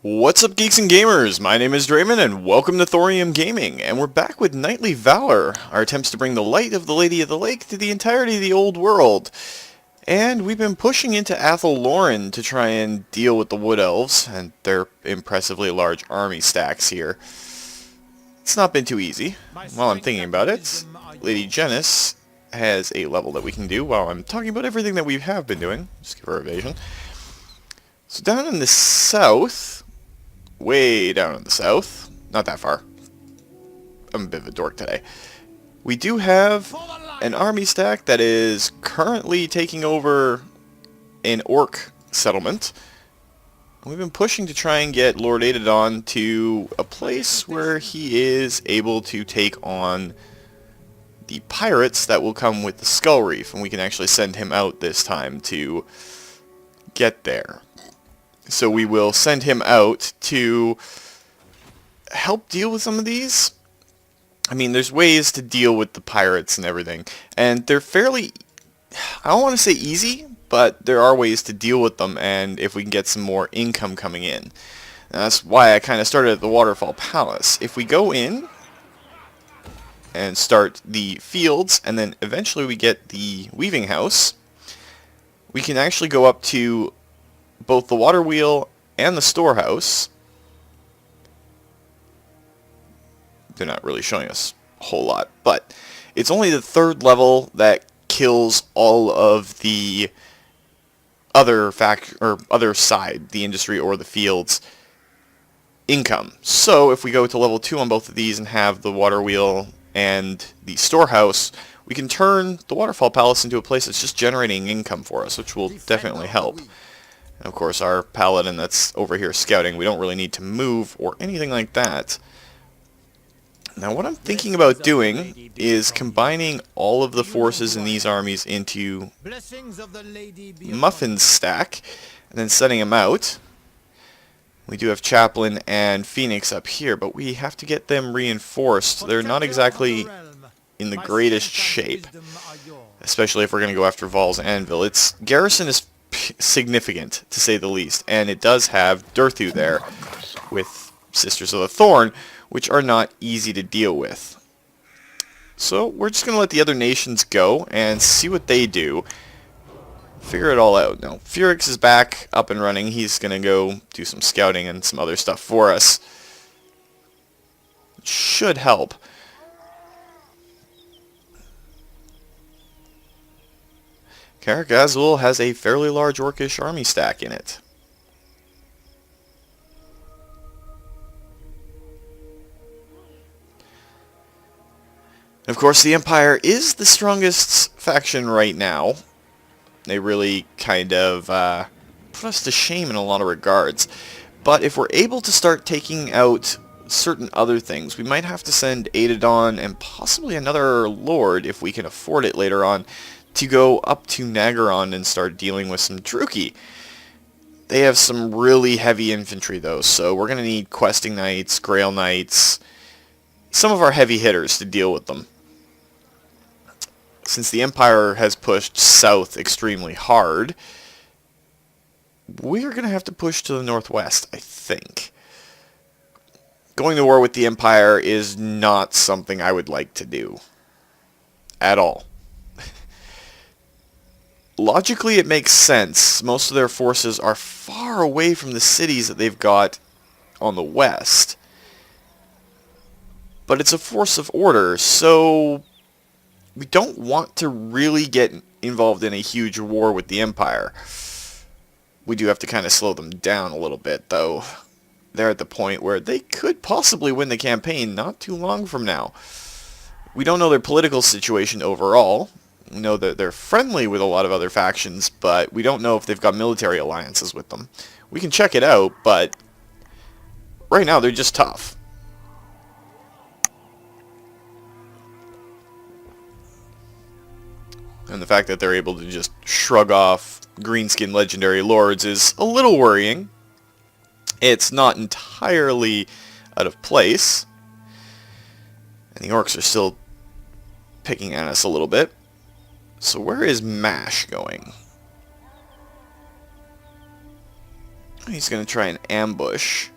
What's up, geeks and gamers? My name is Drementfh, and welcome to Thorium Gaming, and we're back with Nightly Valor, our attempts to bring the light of the Lady of the Lake to the entirety of the old world. And we've been pushing into Louen to try and deal with the Wood Elves, and their impressively large army stacks here. It's not been too easy. While I'm thinking about it, Lady Janice has a level that we can do while I'm talking about everything that we have been doing. Just give her evasion. So down in the south, way down in the south, not that far, I'm a bit of a dork today, we do have an army stack that is currently taking over an orc settlement. We've been pushing to try and get Lord Aitadon to a place where he is able to take on the pirates that will come with the Skull Reef, and we can actually send him out this time to get there. So we will send him out to help deal with some of these. I mean, there's ways to deal with the pirates and everything, and they're fairly, I don't want to say easy, but there are ways to deal with them, and if we can get some more income coming in. And that's why I kind of started at the Waterfall Palace. If we go in and start the fields, and then eventually we get the weaving house, we can actually go up to both the water wheel and the storehouse. They're not really showing us a whole lot, but it's only the third level that kills all of the other other side, the industry or the fields income. So if we go to level 2 on both of these and have the water wheel and the storehouse, we can turn the Waterfall Palace into a place that's just generating income for us, which will definitely help. And of course, our paladin that's over here scouting, we don't really need to move or anything like that. Now what I'm thinking about doing is combining all of the forces in these armies into Muffin's stack, and then setting them out. We do have Chaplain and Phoenix up here, but we have to get them reinforced. They're not exactly in the greatest shape, especially if we're going to go after Val's Anvil. Its garrison is significant, to say the least, and it does have Drementfh there with Sisters of the Thorn, which are not easy to deal with. So we're just going to let the other nations go and see what they do. Figure it all out. Now, Furix is back up and running. He's going to go do some scouting and some other stuff for us. It should help. Karak-Azul has a fairly large orcish army stack in it. Of course, the Empire is the strongest faction right now. They really kind of put us to shame in a lot of regards. But if we're able to start taking out certain other things, we might have to send Aitadon and possibly another Lord, if we can afford it later on, to go up to Nagaron and start dealing with some Druki. They have some really heavy infantry though, so we're going to need Questing Knights, Grail Knights, some of our heavy hitters to deal with them. Since the Empire has pushed south extremely hard, we're going to have to push to the northwest, I think. Going to war with the Empire is not something I would like to do. At all. Logically, it makes sense. Most of their forces are far away from the cities that they've got on the west. But it's a force of order, so we don't want to really get involved in a huge war with the Empire. We do have to kind of slow them down a little bit, though. They're at the point where they could possibly win the campaign not too long from now. We don't know their political situation overall. We know that they're friendly with a lot of other factions, but we don't know if they've got military alliances with them. We can check it out, but right now they're just tough. And the fact that they're able to just shrug off greenskin legendary lords is a little worrying. It's not entirely out of place. And the orcs are still picking at us a little bit. So where is Mash going? He's going to try and ambush.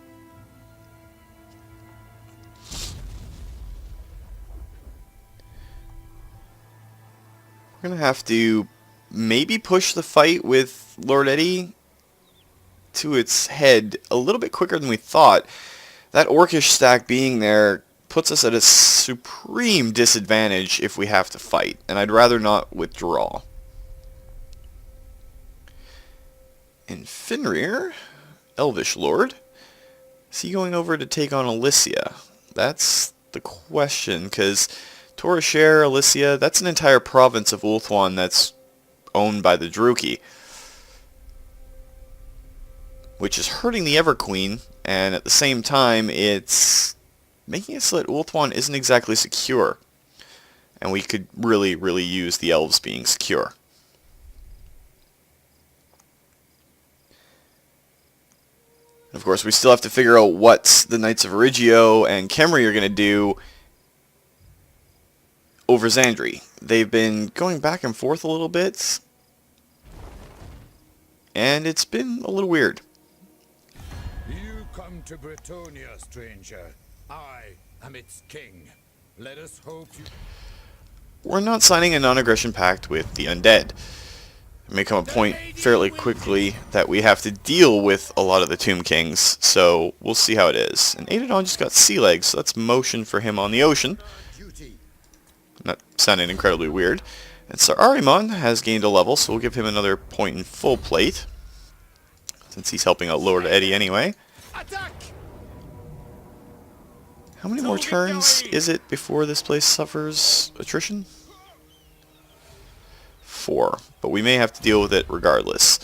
We're going to have to maybe push the fight with Lord Eddie to its head a little bit quicker than we thought. That Orcish stack being there puts us at a supreme disadvantage if we have to fight, and I'd rather not withdraw. In Fenrir, Elvish Lord, is he going over to take on Elysia? That's the question, because Torashare, Elysia, that's an entire province of Ulthuan that's owned by the Druki, which is hurting the Everqueen, and at the same time it's making it so that Ulthuan isn't exactly secure, and we could really use the elves being secure. Of course, we still have to figure out what the Knights of Origio and Khemri are going to do over Xandri. They've been going back and forth a little bit, and it's been a little weird. You come to Bretonia, stranger. I am its king. Let us hope you... We're not signing a non-aggression pact with the undead. It may come a point fairly quickly that we have to deal with a lot of the Tomb Kings, so we'll see how it is. And Aitadon just got sea legs, so that's motion for him on the ocean. That sounded incredibly weird. And Sir Ahriman has gained a level, so we'll give him another point in full plate, since he's helping out Lord Eddie anyway. How many more turns is it before this place suffers attrition? 4, but we may have to deal with it regardless.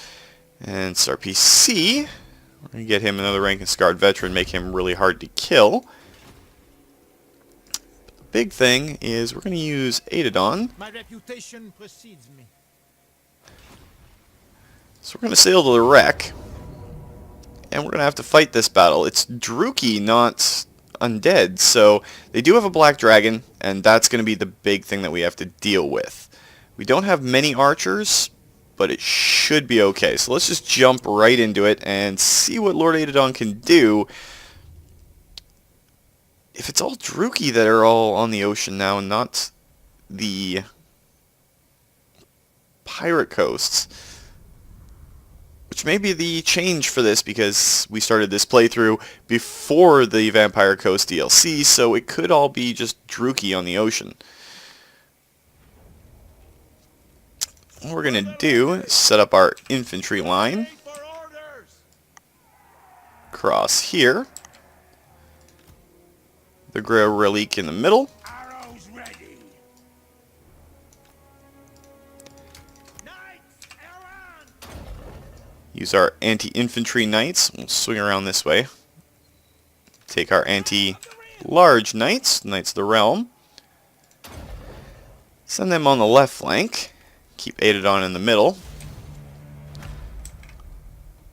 And it's our PC. We're going to get him another rank and scarred veteran, make him really hard to kill. But the big thing is we're going to use Aitadon. My reputation precedes me. So we're going to sail to the wreck, and we're going to have to fight this battle. It's Druki, not undead, so they do have a black dragon, and that's going to be the big thing that we have to deal with. We don't have many archers, but it should be okay. So let's just jump right into it and see what Lord Aitadon can do. If it's all Druki that are all on the ocean now and not the pirate coasts, which may be the change for this because we started this playthrough before the Vampire Coast DLC, so it could all be just Druki on the ocean. What we're going to do is set up our infantry line across here. The Grail Relique in the middle. Use our anti-infantry knights. We'll swing around this way. Take our anti-large knights, Knights of the Realm. Send them on the left flank. Keep Aitadon in the middle.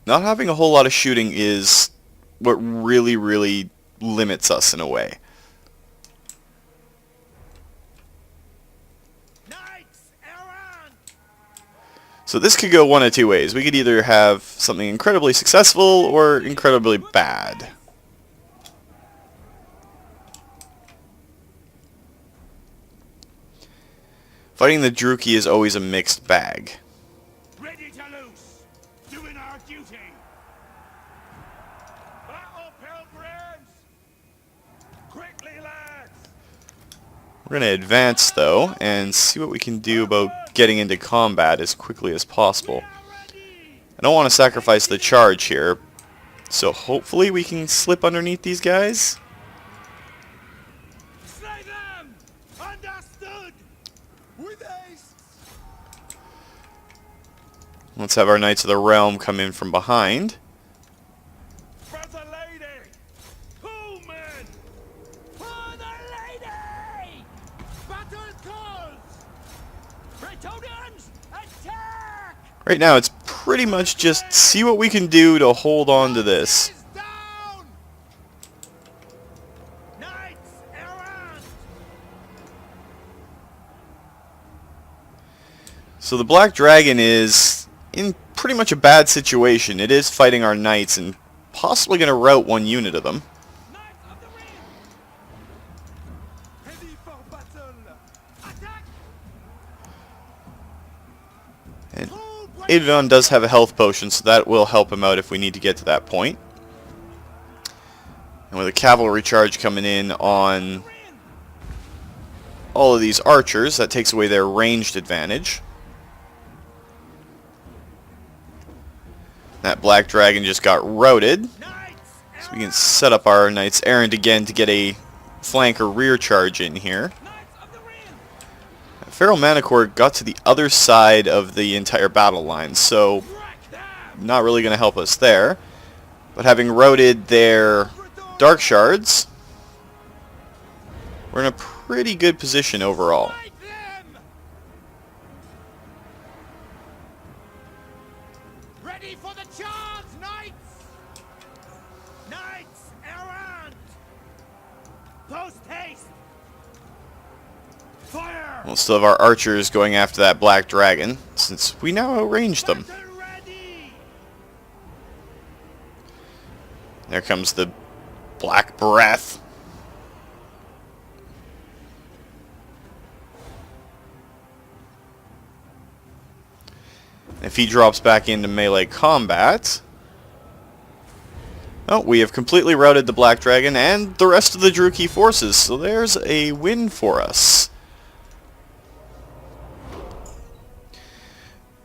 Not having a whole lot of shooting is what really limits us in a way. So this could go one of two ways. We could either have something incredibly successful or incredibly bad. Fighting the Druki is always a mixed bag. Ready to loose, doing our duty. Battle pilgrims! Quickly, lads! We're going to advance though and see what we can do about getting into combat as quickly as possible. I don't want to sacrifice the charge here, so hopefully we can slip underneath these guys. Slay them! Understood! With haste! Let's have our Knights of the Realm come in from behind. For the lady! Who, men? For the lady! Battle calls! Bretonians, attack! Right now it's pretty much just see what we can do to hold on to this. Down! Knights errant! So the Black Dragon is in pretty much a bad situation. It is fighting our knights and possibly going to rout one unit of them. Knights of the Ring! Ready for battle! Attack! Aitadon does have a health potion, so that will help him out if we need to get to that point. And with a cavalry charge coming in on all of these archers, that takes away their ranged advantage. That black dragon just got routed. So we can set up our Knights Errant again to get a flank or rear charge in here. Feral Manicore got to the other side of the entire battle line, so not really going to help us there. But having routed their Dark Shards, we're in a pretty good position overall. Ready for the charge, knights! Knights errant! Post haste! Fire! We'll still have our archers going after that black dragon, since we now outranged them. Ready! There comes the Black Breath. If he drops back into melee combat... Oh, we have completely routed the Black Dragon and the rest of the Druchii forces, so there's a win for us.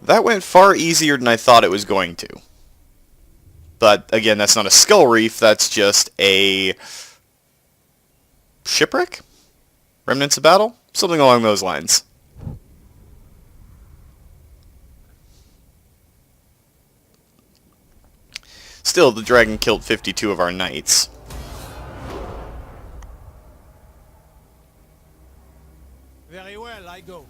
That went far easier than I thought it was going to. But, again, that's not a skull reef, that's just a... shipwreck? Remnants of battle? Something along those lines. Still, the dragon killed 52 of our knights. Very well, I go.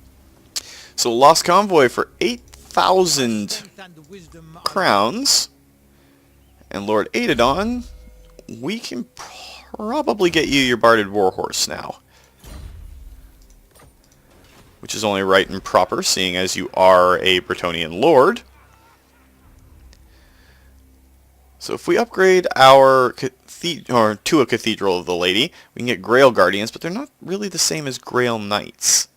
So lost convoy for 8,000 Strength and wisdom are- crowns. And Lord Aitadon, we can probably get you your Barded Warhorse now. Which is only right and proper, seeing as you are a Bretonnian lord. So if we upgrade our to a Cathedral of the Lady, we can get Grail Guardians, but they're not really the same as Grail Knights.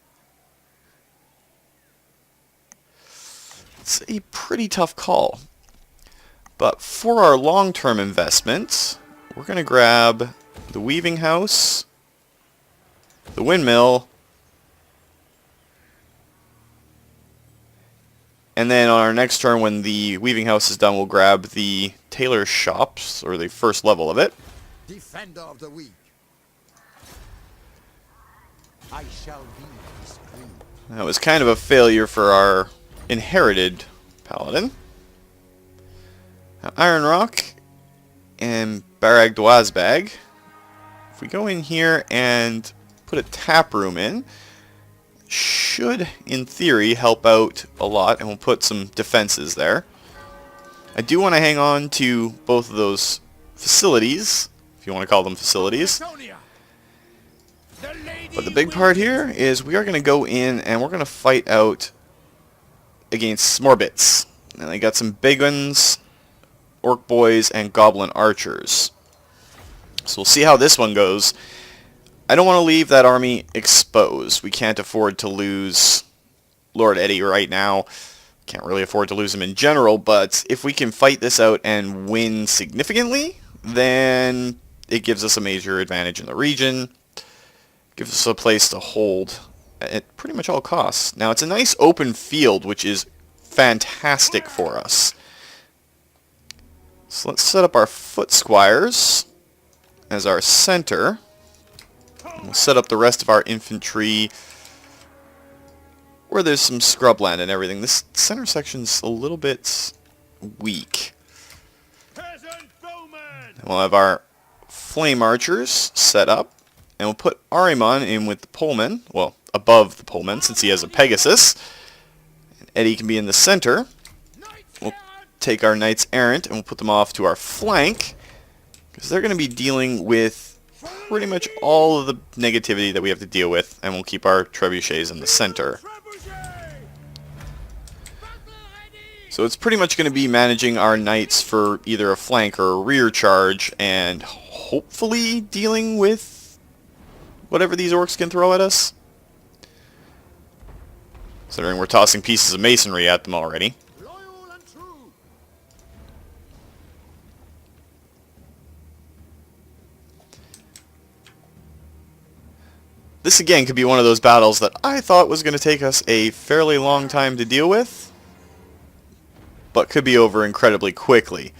It's a pretty tough call. But for our long-term investment, we're going to grab the Weaving House, the Windmill, and then on our next turn when the Weaving House is done, we'll grab the Tailor Shops, or the first level of it. Defender of the weak. I shall be discreet. That was kind of a failure for our inherited Paladin. Now, Iron Rock and Barag Dwazbag. If we go in here and put a tap room in, should, in theory, help out a lot, and we'll put some defenses there. I do want to hang on to both of those facilities, if you want to call them facilities. Sonia! The lady But the big part here is we are going to go in and we're going to fight out against Smorbits. And they got some big ones, Orc Boys, and Goblin Archers. So we'll see how this one goes. I don't want to leave that army exposed. We can't afford to lose Lord Eddie right now. Can't really afford to lose him in general, but if we can fight this out and win significantly, then it gives us a major advantage in the region. Gives us a place to hold at pretty much all costs. Now, it's a nice open field, which is fantastic for us. So let's set up our Foot Squires as our center. And we'll set up the rest of our infantry where there's some scrubland and everything. This center section's a little bit weak. Peasant bowman! And we'll have our Flame Archers set up. And we'll put Ahriman in with the Pullman. Well, above the Pullman, since he has a Pegasus. And Eddie can be in the center. We'll take our Knights Errant and we'll put them off to our flank. Because they're going to be dealing with pretty much all of the negativity that we have to deal with. And we'll keep our Trebuchets in the center. So it's pretty much going to be managing our Knights for either a flank or a rear charge. And hopefully dealing with whatever these orcs can throw at us. Considering we're tossing pieces of masonry at them already. Loyal This again could be one of those battles that I thought was going to take us a fairly long time to deal with, but could be over incredibly quickly.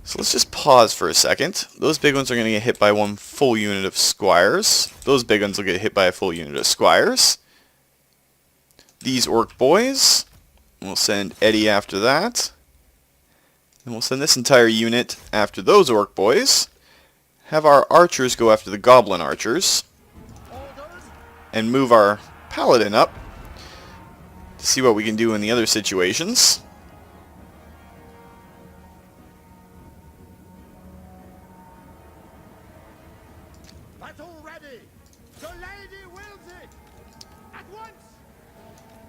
So let's just pause for a second. Those big ones are going to get hit by one full unit of squires. Those big ones will get hit by a full unit of squires. These orc boys, we'll send Eddie after that. And we'll send this entire unit after those orc boys. Have our archers go after the goblin archers. And move our paladin up to see what we can do in the other situations. Battle ready! The lady wills it! At once!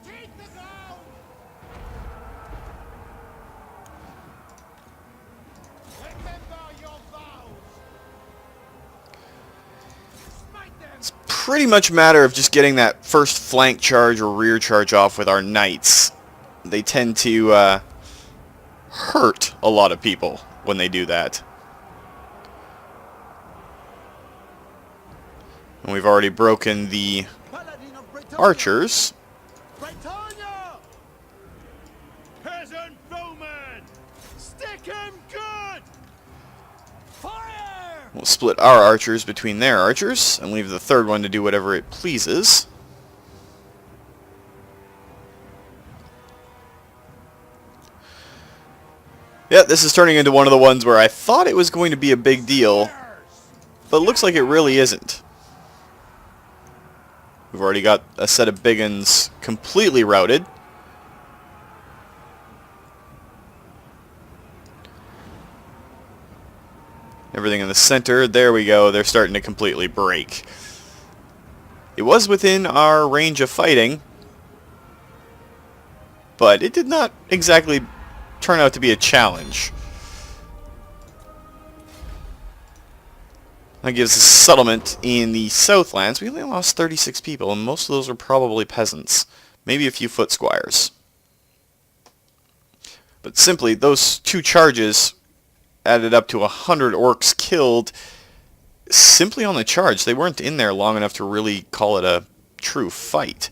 Take the ground! Remember your vows! Smite them! It's pretty much a matter of just getting that first flank charge or rear charge off with our knights. They tend to hurt a lot of people when they do that. And we've already broken the Paladin of Bretonnia! archers. Bretonnia! Peasant bowman! Stick him good! Fire! We'll split our archers between their archers and leave the third one to do whatever it pleases. Yeah, this is turning into one of the ones where I thought it was going to be a big deal, but it looks like it really isn't. We've already got a set of big uns completely routed. Everything in the center, there we go, they're starting to completely break. It was within our range of fighting, but it did not exactly turn out to be a challenge. That gives us a settlement in the southlands. We only lost 36 people, and most of those were probably peasants. Maybe a few foot squires. But simply, those two charges added up to 100 orcs killed simply on the charge. They weren't in there long enough to really call it a true fight.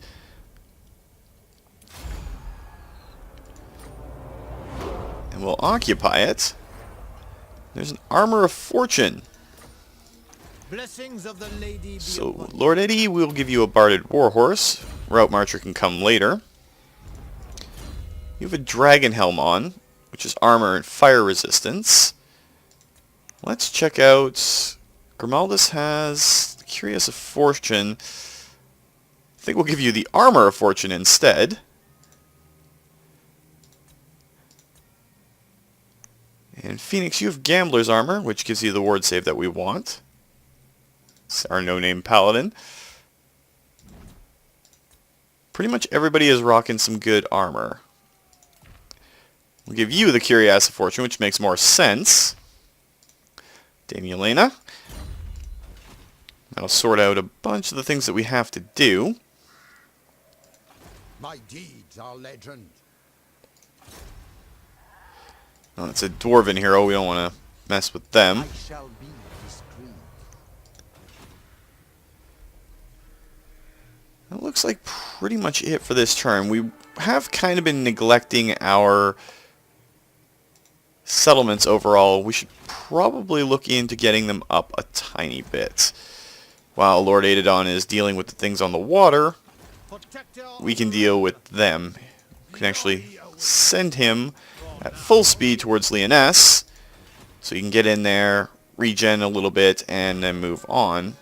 And we'll occupy it. There's an armor of fortune. Blessings of the lady be So, upon you. Lord Eddie, we'll give you a barded warhorse. Route Marcher can come later. You have a dragon helm on, which is armor and fire resistance. Let's check out... Grimaldus has the Curious of Fortune. I think we'll give you the Armor of Fortune instead. And Phoenix, you have Gambler's Armor, which gives you the ward save that we want. It's our no-name Paladin. Pretty much everybody is rocking some good armor. We'll give you the Curious of Fortune, which makes more sense. Dame Yelena. That'll sort out a bunch of the things that we have to do. My deeds are legend. Oh, it's a dwarven hero. We don't want to mess with them. I shall be discreet. That looks like pretty much it for this turn. We have kind of been neglecting our settlements overall. We should probably look into getting them up a tiny bit. While Lord Aitadon is dealing with the things on the water, we can deal with them. We can actually send him at full speed towards Lyonesse, so you can get in there, regen a little bit, and then move on.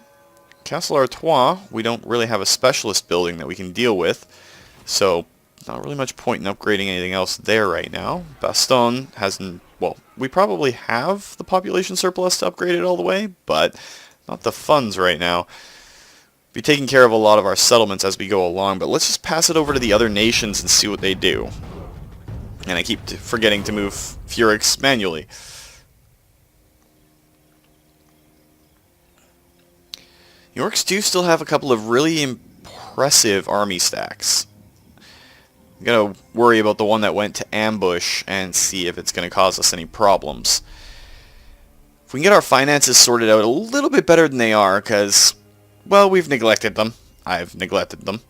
Castle Artois, we don't really have a specialist building that we can deal with, so not really much point in upgrading anything else there right now. Baston hasn't, well, we probably have the population surplus to upgrade it all the way, but not the funds right now. Be taking care of a lot of our settlements as we go along, but let's just pass it over to the other nations and see what they do. And I keep forgetting to move Furix manually. The orcs do still have a couple of really impressive army stacks. I'm going to worry about the one that went to ambush and see if it's going to cause us any problems. If we can get our finances sorted out a little bit better than they are, because well, we've neglected them. I've neglected them.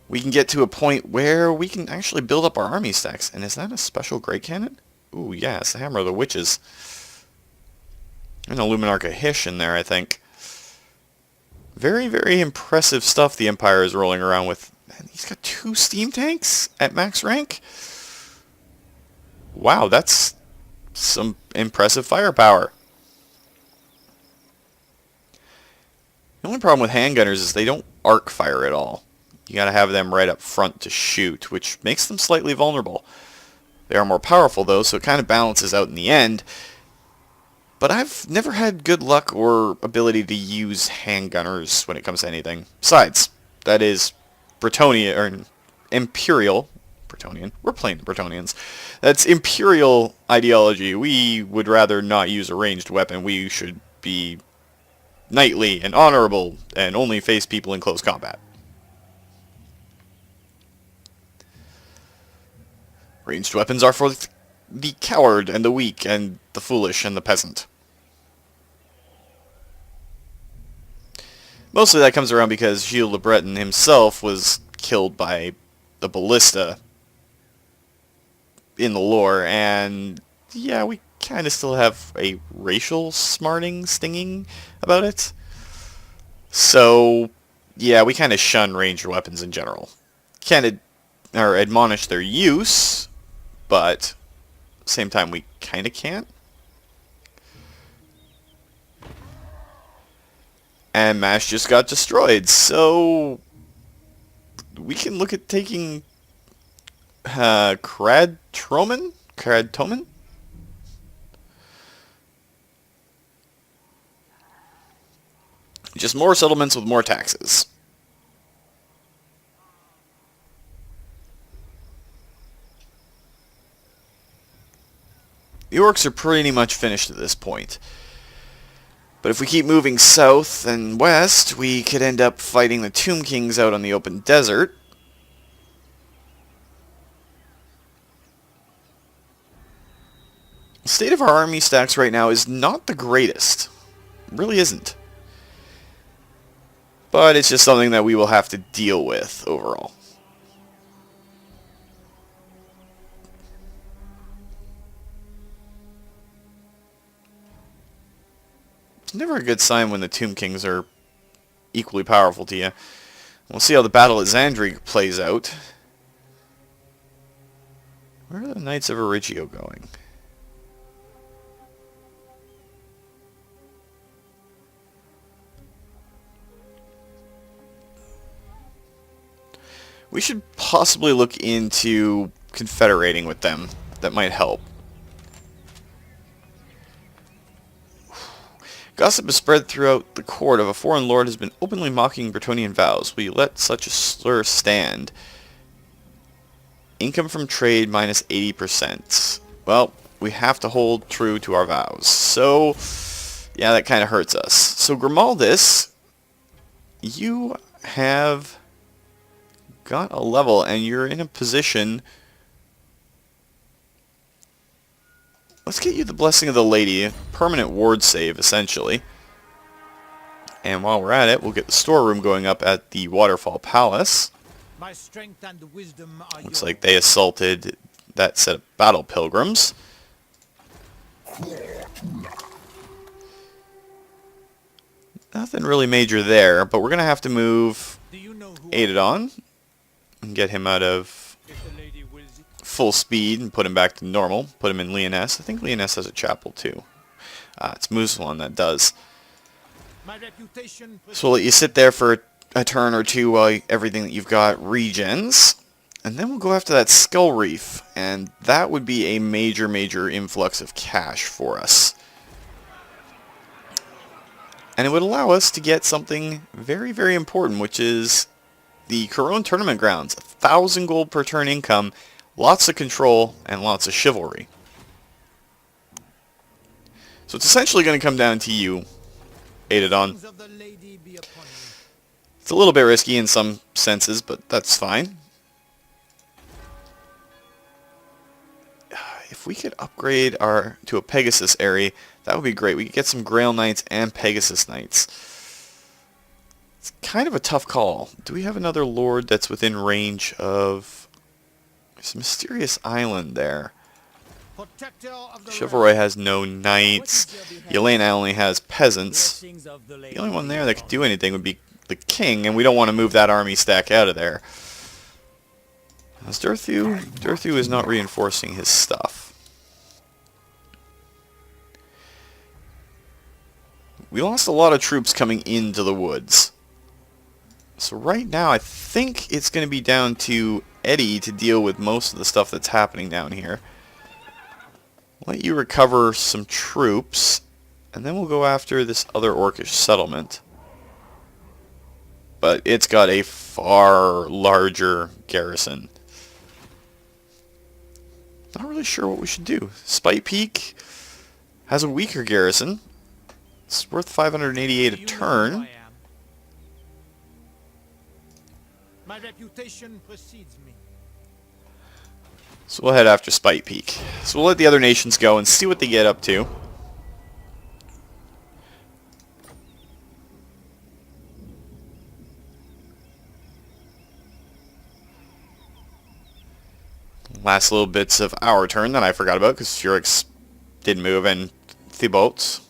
We can get to a point where we can actually build up our army stacks. And is that a special great cannon? Ooh, yeah, it's the Hammer of the Witches. And a Luminarca Hish in there, I think. Very, very impressive stuff the Empire is rolling around with. Man, he's got 2 steam tanks at max rank? Wow, that's some impressive firepower. The only problem with handgunners is they don't arc fire at all. You gotta have them right up front to shoot, which makes them slightly vulnerable. They are more powerful though, so it kind of balances out in the end. But I've never had good luck or ability to use handgunners when it comes to anything. Besides, that is Bretonia, or Imperial, Bretonian, we're playing the Bretonians. That's Imperial ideology. We would rather not use a ranged weapon. We should be knightly and honorable and only face people in close combat. Ranged weapons are for the coward and the weak and the foolish and the peasant. Mostly that comes around because Gilles Le Breton himself was killed by the ballista in the lore, and yeah, we kind of still have a racial stinging about it. So, yeah, we kind of shun ranged weapons in general. Can't admonish their use, but at the same time we kind of can't. And MASH just got destroyed, so we can look at taking Cradtomen? Just more settlements with more taxes. The orcs are pretty much finished at this point. But if we keep moving south and west, we could end up fighting the Tomb Kings out on the open desert. The state of our army stacks right now is not the greatest. It really isn't. But it's just something that we will have to deal with overall. It's never a good sign when the Tomb Kings are equally powerful to you. We'll see how the battle at Zandrig plays out. Where are the Knights of Origio going? We should possibly look into confederating with them. That might help. Gossip is spread throughout the court of a foreign lord has been openly mocking Bretonian vows. Will you let such a slur stand? Income from trade minus 80%. Well, we have to hold true to our vows. So, yeah, that kind of hurts us. So, Grimaldus, you have got a level, and you're in a position. Let's get you the Blessing of the Lady, permanent ward save, essentially. And while we're at it, we'll get the storeroom going up at the Waterfall Palace. My strength and wisdom are Looks like they assaulted that set of battle pilgrims. Nothing really major there, but we're going to have to move Aitadon and get him out of full speed and put him back to normal. Put him in Lyonesse. I think Lyonesse has a chapel too. It's Mousselon that does. So we'll let you sit there for a turn or two while everything that you've got regens. And then we'll go after that Skull Reef. And that would be a major, major influx of cash for us. And it would allow us to get something very, very important, which is the Couronne Tournament Grounds. 1,000 gold per turn income, lots of control, and lots of chivalry. So it's essentially going to come down to you, Aitadon. It's a little bit risky in some senses, but that's fine. If we could upgrade to a Pegasus area, that would be great. We could get some Grail Knights and Pegasus Knights. It's kind of a tough call. Do we have another lord that's within range of... There's a mysterious island there. Protector of the Chivalry has no knights. Yelena only has peasants. The only one there that could do anything would be the king, and we don't want to move that army stack out of there. How's Durthu? Durthu is not reinforcing his stuff. We lost a lot of troops coming into the woods. So right now I think it's going to be down to Eddie to deal with most of the stuff that's happening down here. Let you recover some troops, and then we'll go after this other orcish settlement. But it's got a far larger garrison. Not really sure what we should do. Spite Peak has a weaker garrison. It's worth 588 a turn. My reputation precedes me. So we'll head after Spite Peak. So we'll let the other nations go and see what they get up to. Last little bits of our turn that I forgot about because Furix did move and Thibault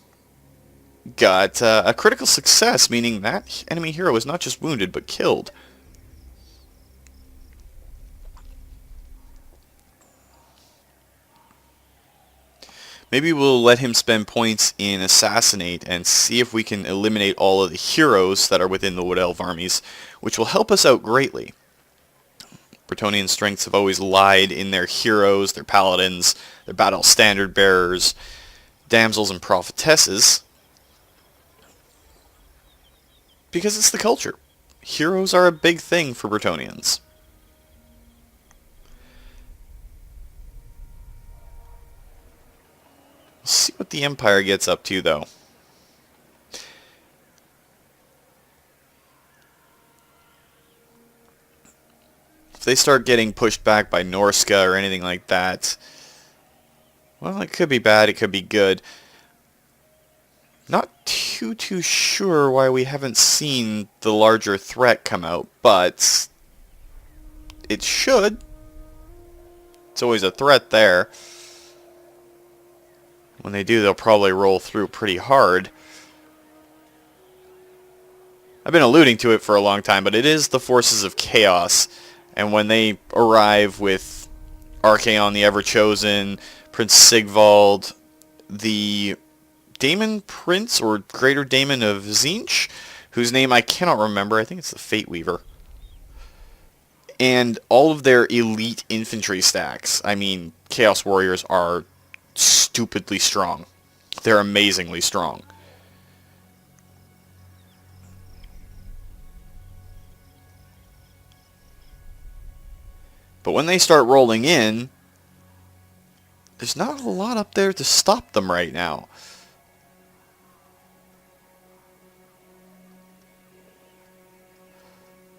got a critical success, meaning that enemy hero was not just wounded but killed. Maybe we'll let him spend points in Assassinate and see if we can eliminate all of the heroes that are within the Wood Elf armies, which will help us out greatly. Bretonnian strengths have always lied in their heroes, their paladins, their battle standard bearers, damsels and prophetesses, because it's the culture. Heroes are a big thing for Bretonnians. Let's see what the Empire gets up to, though. If they start getting pushed back by Norska or anything like that, well, it could be bad, it could be good. Not too sure why we haven't seen the larger threat come out, but it should. It's always a threat there. When they do, they'll probably roll through pretty hard. I've been alluding to it for a long time, but it is the forces of chaos. And when they arrive with Archaon the Ever-Chosen, Prince Sigvald, the Daemon Prince, or Greater Daemon of Tzeentch, whose name I cannot remember, I think it's the Fate Weaver, and all of their elite infantry stacks. I mean, Chaos Warriors are stupidly strong. They're amazingly strong. But when they start rolling in, there's not a lot up there to stop them right now.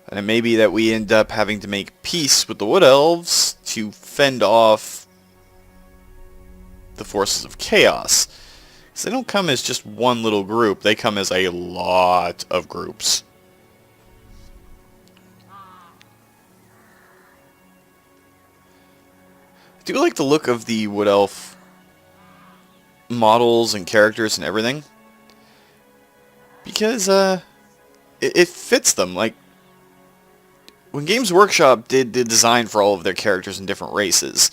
And it may be that we end up having to make peace with the Wood Elves to fend off the forces of chaos. Because they don't come as just one little group, they come as a lot of groups. I do like the look of the Wood Elf models and characters and everything, because it fits them. Like, when Games Workshop did the design for all of their characters and different races,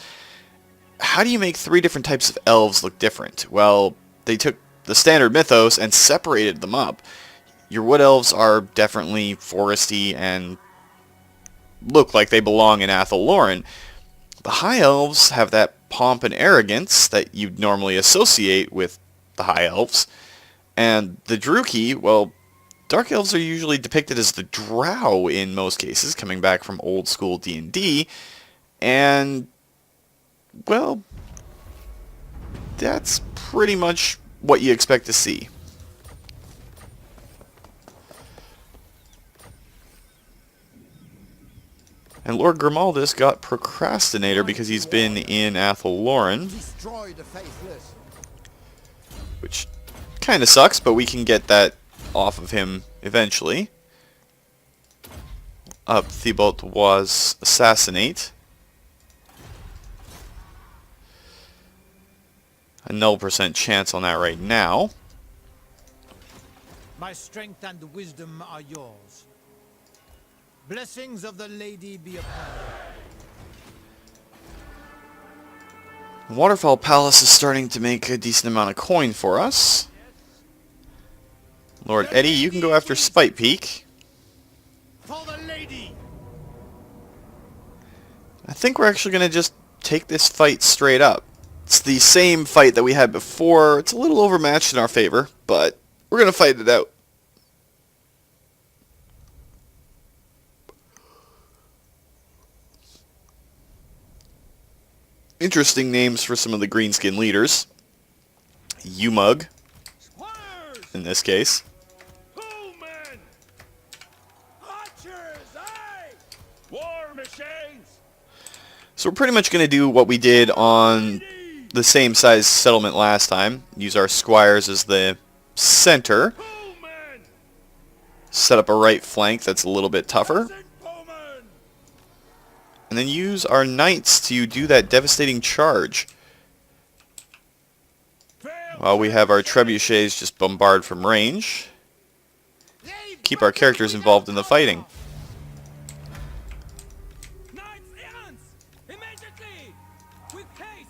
how do you make 3 different types of elves look different? Well, they took the standard mythos and separated them up. Your Wood Elves are definitely foresty and look like they belong in Athel Loren. The High Elves have that pomp and arrogance that you'd normally associate with the High Elves. And the Druchii, well, Dark Elves are usually depicted as the Drow in most cases, coming back from old school D&D. And, well, that's pretty much what you expect to see. And Lord Grimaldus got Procrastinator because he's been in Athel Loren, which kind of sucks, but we can get that off of him eventually. up Thibault was assassinate. A 0% chance on that right now. My strength and wisdom are yours. Blessings of the lady be upon you. Waterfall Palace is starting to make a decent amount of coin for us. Lord Eddie, you can go after Spite Peak. For the lady. I think we're actually going to just take this fight straight up. It's the same fight that we had before. It's a little overmatched in our favor, but we're going to fight it out. Interesting names for some of the greenskin leaders. Umug, in this case. Bowmen! Archers, aye! War machines! So we're pretty much going to do what we did on the same size settlement last time. Use our squires as the center. Bowmen! Set up a right flank that's a little bit tougher. Bowmen! And then use our knights to do that devastating charge. While we have our trebuchets just bombard from range. Keep our characters involved in the fighting. Knights errant! Immediately! With haste!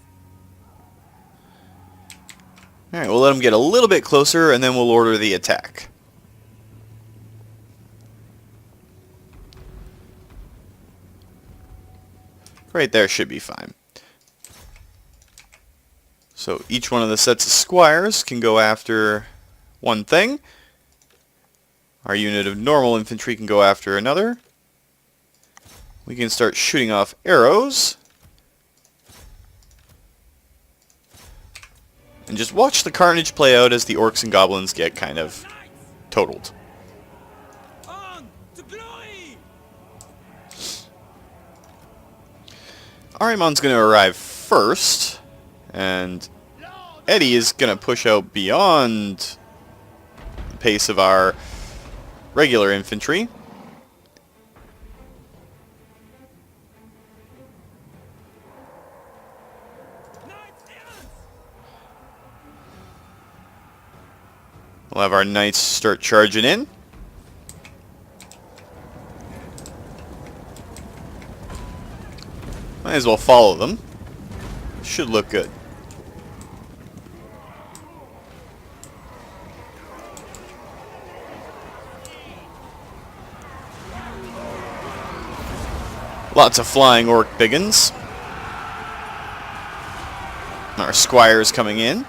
Alright, we'll let them get a little bit closer and then we'll order the attack. Right there should be fine. So each one of the sets of squires can go after one thing. Our unit of normal infantry can go after another. We can start shooting off arrows. And just watch the carnage play out as the orcs and goblins get kind of totaled. On to glory! Arimon's going to arrive first. And Eddie is going to push out beyond the pace of our regular infantry. We'll have our knights start charging in. Might as well follow them. Should look good. Lots of flying orc biggins. Our squires coming in.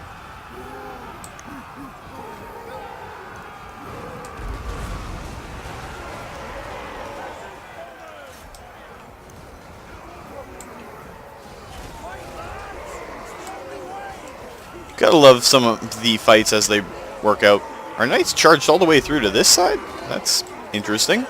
Gotta love some of the fights as they work out. Our knights charged all the way through to this side? That's interesting.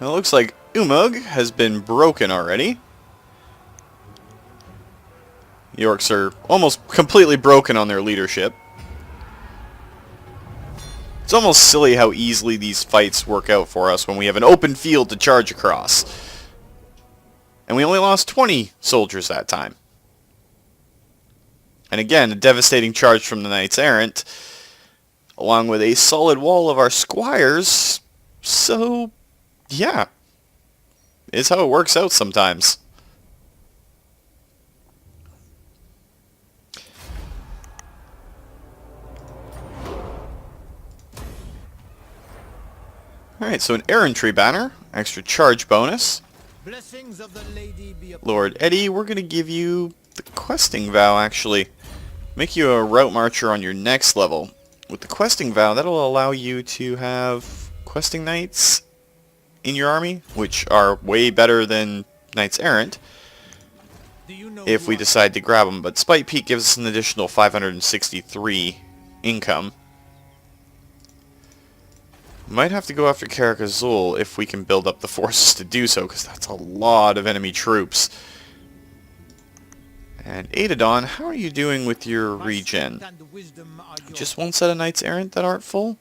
It looks like Umug has been broken already. The orcs are almost completely broken on their leadership. It's almost silly how easily these fights work out for us when we have an open field to charge across. And we only lost 20 soldiers that time. And again, a devastating charge from the Knights Errant, along with a solid wall of our squires. So, yeah, is how it works out sometimes. Alright, so an errantry banner, extra charge bonus. Blessings of the lady be upon Lord Eddie, we're going to give you the questing vow, actually. Make you a route marcher on your next level. With the questing vow, that'll allow you to have questing knights in your army, which are way better than knights errant, Do you know if who we I- decide to grab them. But Spite Peak gives us an additional 563 income. We might have to go after Karak Azul if we can build up the forces to do so, because that's a lot of enemy troops. And Aitadon, how are you doing with your regen? Just one set of Knights Errant that aren't full?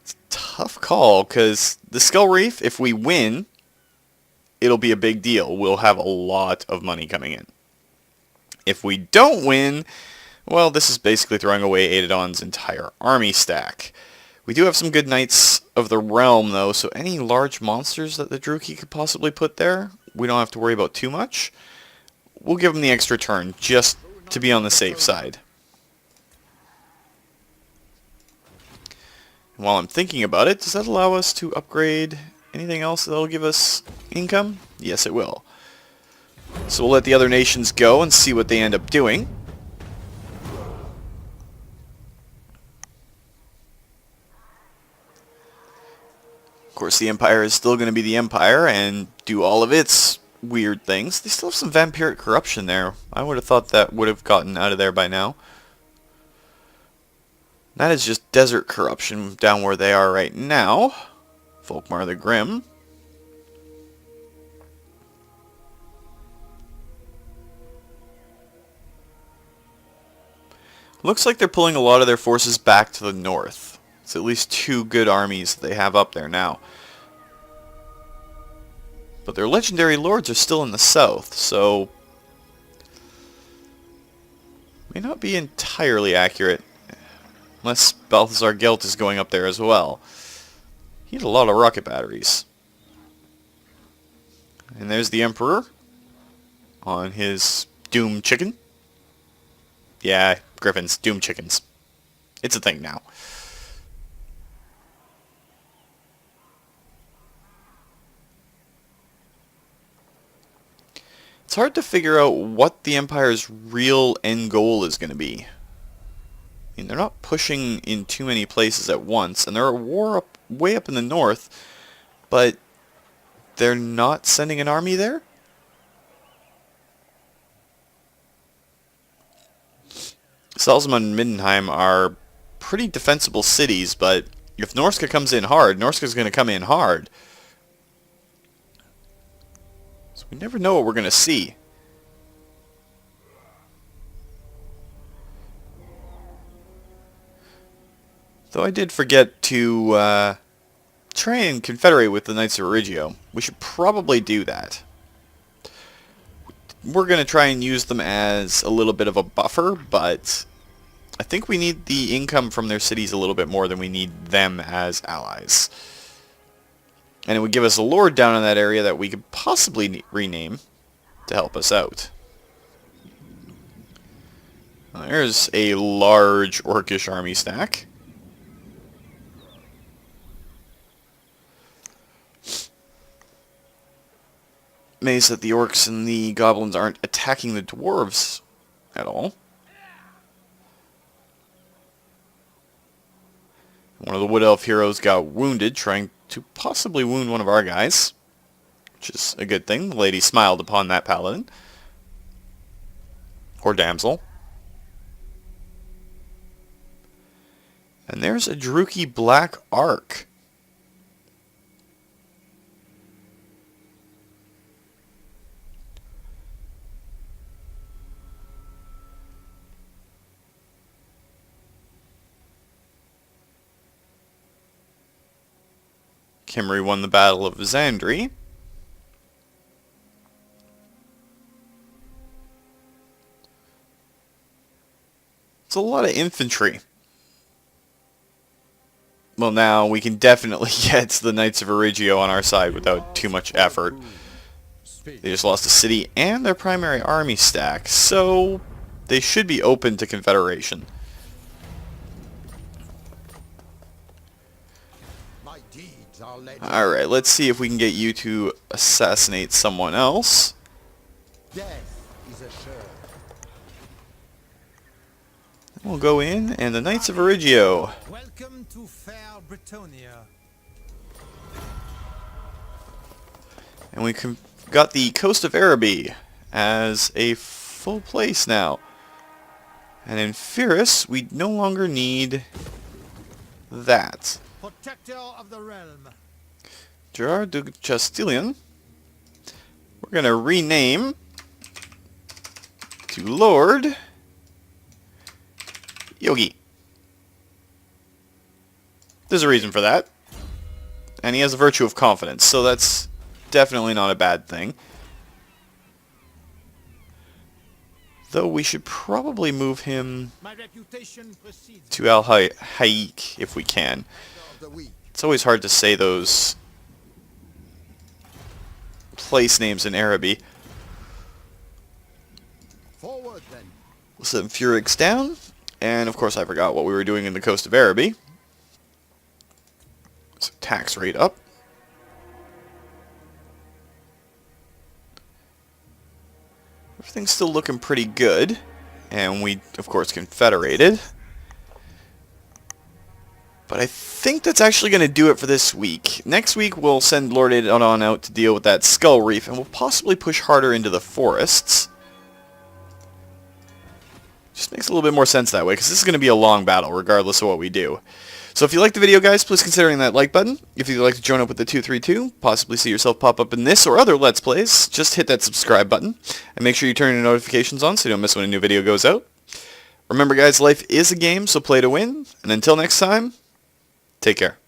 It's a tough call, because the Skull Reef, if we win, it'll be a big deal. We'll have a lot of money coming in. If we don't win, well, this is basically throwing away Aitadon's entire army stack. We do have some good Knights of the Realm, though, so any large monsters that the Druki could possibly put there, we don't have to worry about too much. We'll give them the extra turn, just to be on the safe side. And while I'm thinking about it, does that allow us to upgrade anything else that'll give us income? Yes, it will. So we'll let the other nations go and see what they end up doing. Of course, the Empire is still going to be the Empire and do all of its weird things. They still have some vampiric corruption there. I would have thought that would have gotten out of there by now. That is just desert corruption down where they are right now. Volkmar the Grim. Looks like they're pulling a lot of their forces back to the north. It's at least 2 good armies that they have up there now. But their legendary lords are still in the south, so may not be entirely accurate. Unless Balthazar Gelt is going up there as well. He had a lot of rocket batteries. And there's the Emperor on his Doom Chicken. Yeah, Griffins, Doom Chickens. It's a thing now. It's hard to figure out what the Empire's real end goal is going to be. I mean, they're not pushing in too many places at once, and they're at war way up in the north, but they're not sending an army there? Salzman and Middenheim are pretty defensible cities, but if Norska comes in hard, Norska's going to come in hard. So we never know what we're going to see. Though I did forget to try and confederate with the Knights of Origio. We should probably do that. We're going to try and use them as a little bit of a buffer, but I think we need the income from their cities a little bit more than we need them as allies. And it would give us a lord down in that area that we could possibly rename to help us out. There's a large orcish army stack. Amazed that the orcs and the goblins aren't attacking the dwarves at all. One of the wood elf heroes got wounded trying to possibly wound one of our guys, which is a good thing. The lady smiled upon that paladin. Or damsel. And there's a Druki Black Ark. Kimry won the Battle of Zandri. It's a lot of infantry. Well, now we can definitely get the Knights of Origio on our side without too much effort. They just lost a city and their primary army stack, so they should be open to Confederation. Alright, let's see if we can get you to assassinate someone else. We'll go in, and the Knights of Origio. Welcome to fair Britonia. And we got the coast of Araby as a full place now. And in Pyrrhus, we no longer need that. Protector of the realm. Gerard de Chastillon. We're going to rename to Lord Yogi. There's a reason for that. And he has a virtue of confidence, so that's definitely not a bad thing. Though we should probably move him My reputation precedes to Al-Haik if we can. of the weak. It's always hard to say those place names in Araby. Forward then. We'll send Furix down. And of course I forgot what we were doing in the coast of Araby. So tax rate up. Everything's still looking pretty good. And we, of course, confederated. But I think that's actually going to do it for this week. Next week we'll send Lord Aitadon out to deal with that skull reef. And we'll possibly push harder into the forests. Just makes a little bit more sense that way, because this is going to be a long battle, regardless of what we do. So if you liked the video, guys, please consider hitting that like button. If you'd like to join up with the 232, possibly see yourself pop up in this or other Let's Plays, just hit that subscribe button. And make sure you turn your notifications on so you don't miss when a new video goes out. Remember, guys, life is a game, so play to win. And until next time, take care.